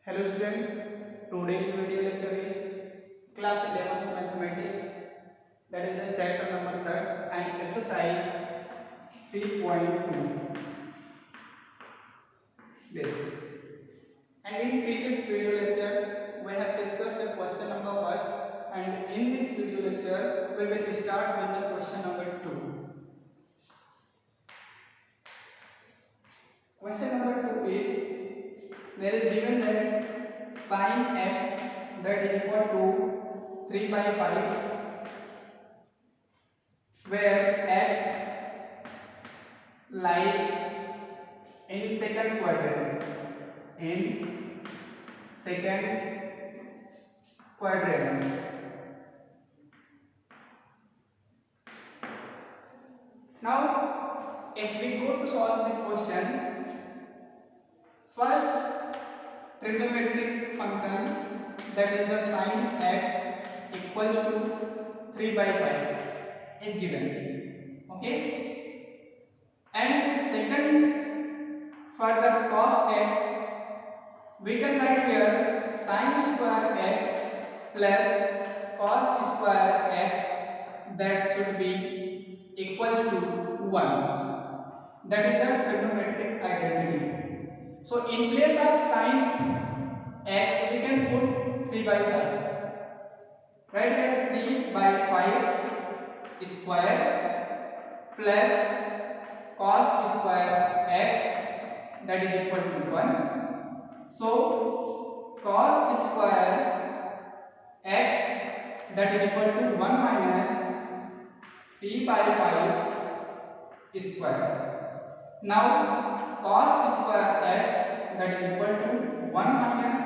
Hello students, today's video lecture is class 11th mathematics, that is the chapter number 3rd and exercise 3.2. This. And in previous video lecture we have discussed the question number first, and in this video lecture we will start with the question number 2. Question number 2 is, there is given that sin x that is equal to 3 by 5, where x lies in second quadrant. In second quadrant. Now, if we go to solve this question, first trigonometric function, that is the sin x equals to 3 by 5 is given. Okay, and second, for the cos x, we can write here sin square x plus cos square x, that should be equals to 1. That is the trigonometric identity. So in place of sin x, we can put 3 by 5. Right here 3 by 5 square plus cos square x, that is equal to 1. So cos square x, that is equal to 1 minus 3 by 5 square. Now cos square x, that is equal to 1 minus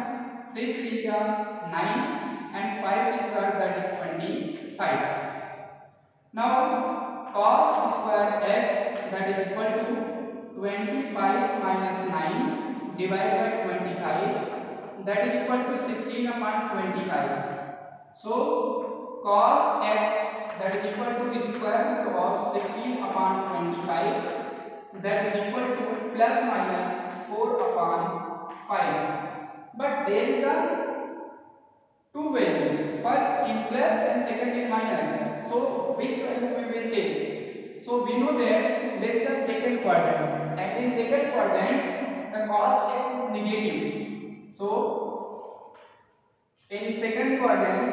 3 3 9 and 5 square, that is 25. Now cos square x, that is equal to 25 minus 9 divided by 25, that is equal to 16 upon 25. So cos x, that is equal to square root of 16 upon 25, that is equal to plus minus 4 upon 5. But there is a two values, first in plus and second in minus. So which value we will take? So we know that there is a second quadrant, and in second quadrant the cos x is negative. So in second quadrant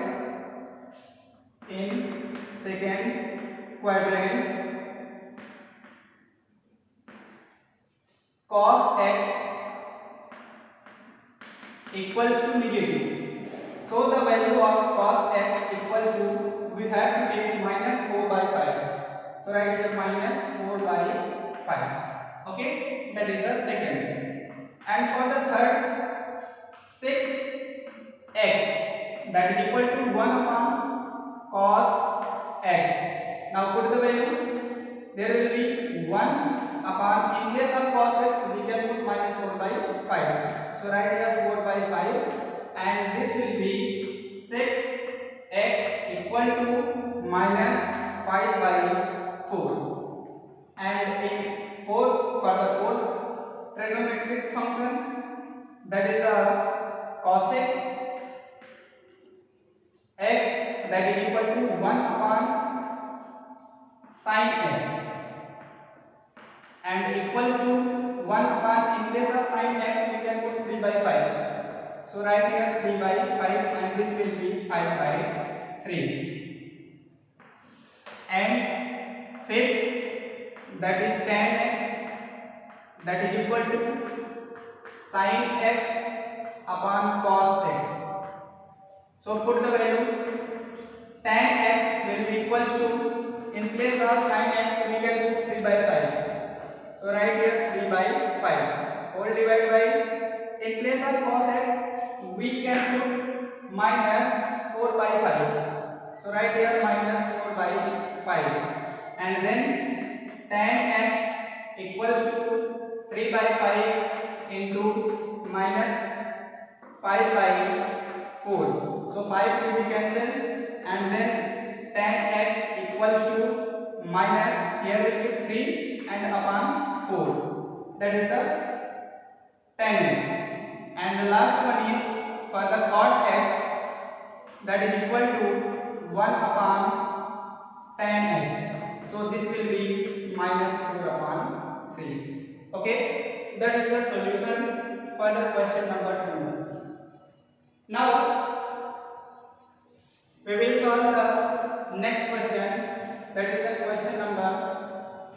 cos x equals to negative. So the value of cos x equals to, we have to take minus 4 by 5. So write here minus 4 by 5. Okay, that is the second. And for the third, sec x, that is equal to 1 upon cos x. Now put the value. There will be 1 upon, in place of cos x we can put minus 4 by 5. So write here 4 by 5. And this will be sec x equal to minus 5 by 4. And in for the fourth trigonometric function, that is the cosec x, that is equal to 1 upon sin x, and equals to 1 upon, in place of sin x we can put 3 by 5. So write here 3 by 5, and this will be 5 by 3. And fifth, that is tan x, that is equal to sin x upon cos x. So put the value. Tan x will be equals to, in place of sin x we can put 3 by 5. So write here 3 by 5. All divided by, in place of cos x we can put minus 4 by 5. So write here minus 4 by 5. And then tan x equals to 3 by 5 into minus 5 by 4. So 5 will be cancelled, and then tan x equals to minus, here will be 3 and upon 4. That is the tan x. And the last one is that is the solution for the question number 2. Now we will solve the next question, that is the question number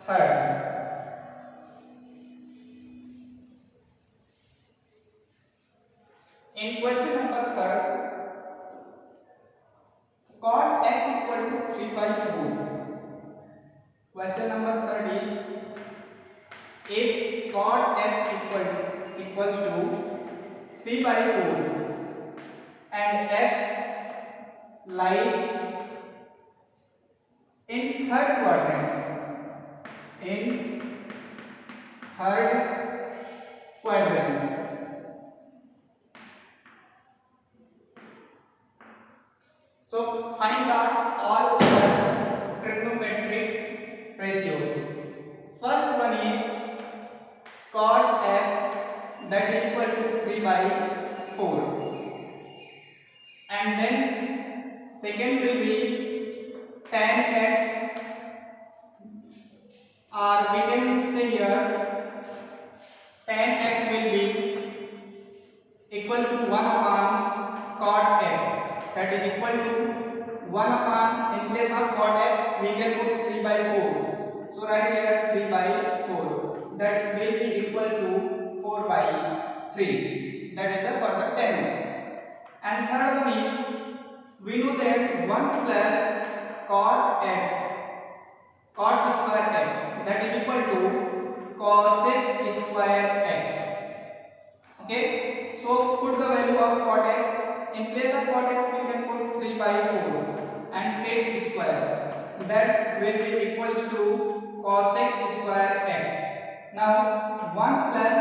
3. In question number 3, cot x equal to 3 by 4. Question number 3 is, if cot x equals to 3 by 4 and x lies in third quadrant, so find out all the trigonometric ratios. First one is cot x that is equal to 3 by 4, and then second will be tan x, or we can say here tan x will be equal to 1 upon cot x, that is equal to 1 upon, in place of cot x we can put 3 by 4, so right here 3 by 4, that will be equal to 4 by 3, that is the for the tan x. And third one is, we know that 1 plus cot x, cot square x, that is equal to cosec square x. Okay, so put the value of cot x. In place of cot x we can put 3 by 4 and take square, that will be equals to cosec square x. Now 1 plus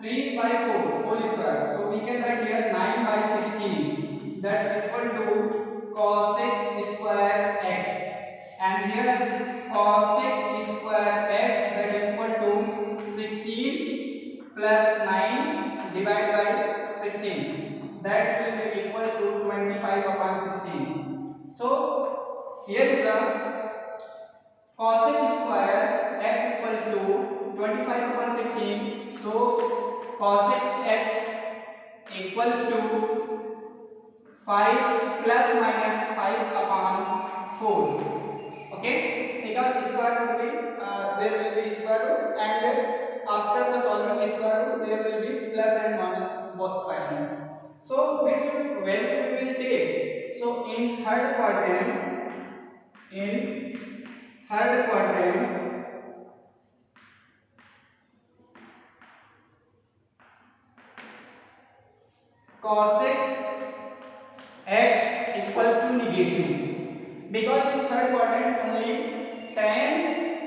3 by 4 whole square, so we can write here 9 by 16, that's equal to cosec square x, and here cosec square x, that is equal to 16 plus 9 divided by 16, that will be equal to 25 upon 16. So here is the cosec square x equals to 25 upon 16, so cosec x equals to 5 plus minus 5 upon 4. Okay, take out square root, there will be square root, and after the solving square root there will be plus and minus both sides. So which value we will take? So in third quadrant, cosec x equals to negative, because in third quadrant only tan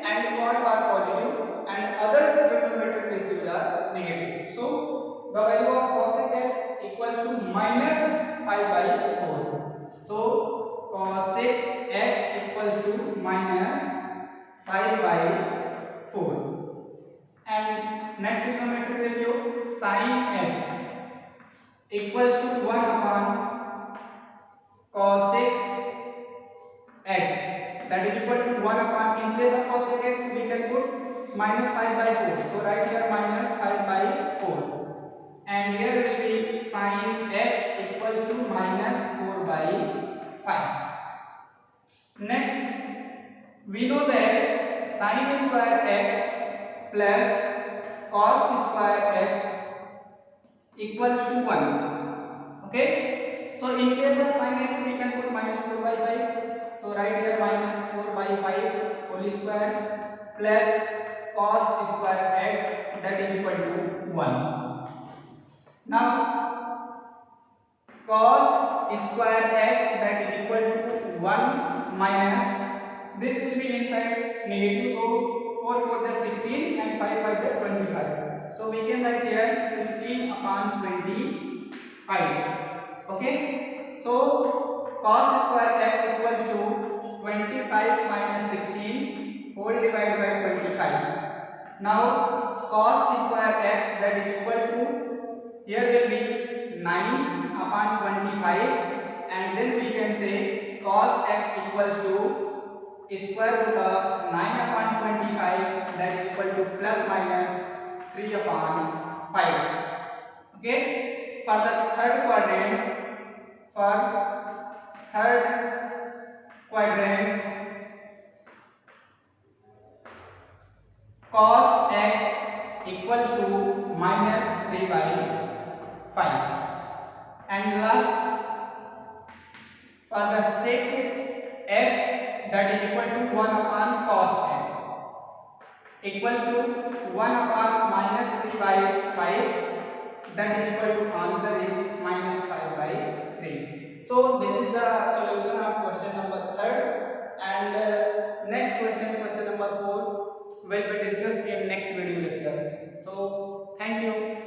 and cot are positive and other trigonometric ratios are negative. So the value of cosec x equals to minus 5 by 4. So cosec x equals to minus 5 by 4. And next trigonometric ratio, sin x equals to 1 upon cosec x, that is equal to 1 upon, in place of cosec x we can put minus 5 by 4, so right here minus 5 by 4, and here will be sin x equals to minus 4 by 5. Next we know that sin square x plus cos square x equals to 1. Okay, so in case of sin x we can put minus 4 by 5, so right here minus 4 by 5 whole square plus cos square x, that is equal to 1. Now cos square x, that is equal to 1 minus, this will be inside negative, so 4 4 is 16 and 5 5 is 25, so we can write here 16 upon 25. Okay, so cos square x equals to 25 minus 16 whole divided by 25. Now cos square x, that is equal to, here will be 9 upon 25, and then we can say cos x equals to square root of 9 upon 25, that is equal to plus minus 3 upon 5. Okay, for the third quadrant, for third quadrant, cos x equals to minus 3 by 5. And last, for the sec x, that is equal to 1 upon cos x equals to 1 upon minus 3 by 5, that is equal to answer is minus 5 by 3. So this is the solution of question number 3rd, and next question, question number 4, will be discussed in next video lecture. So thank you.